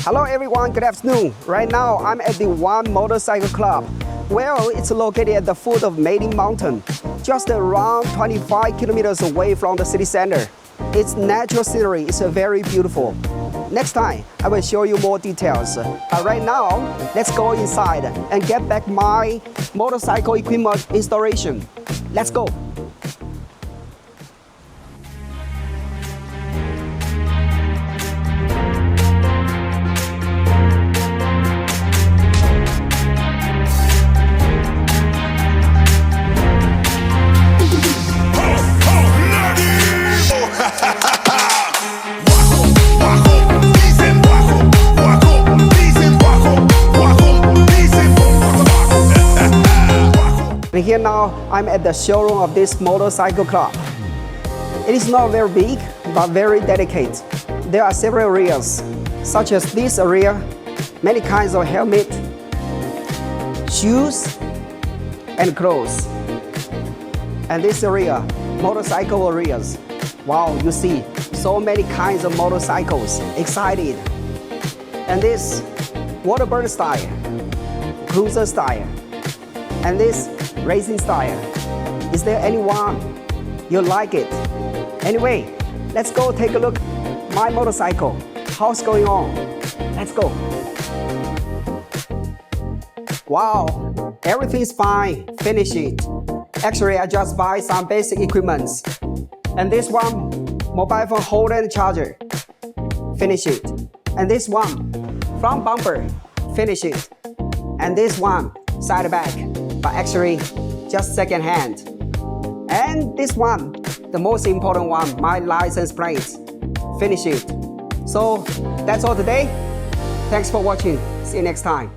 Hello everyone, good afternoon. Right now I'm at the One Motorcycle Club. Well, it's located at the foot of Meiling Mountain, just around 25 kilometers away from the city center. Its natural scenery is very beautiful. Next time, I will show you more details. But right now, let's go inside and get back my motorcycle equipment installation. Let's go. And here now, I'm at the showroom of this motorcycle club. It is not very big, but very dedicated. There are several areas, such as this area, many kinds of helmet, shoes, and clothes. And this area, motorcycle areas. Wow, you see, so many kinds of motorcycles, excited. And this, waterburn style, cruiser style, and this racing style. Is there anyone you like it? Anyway, let's go take a look at my motorcycle. How's going on? Let's go. Wow, everything's fine. Finish it. Actually, I just buy some basic equipments. And this one, mobile phone holder and charger. Finish it. And this one, front bumper. Finish it. And this one, side back. But actually, just second hand. And this one, the most important one, my license plate. Finish it. So that's all today. Thanks for watching. See you next time.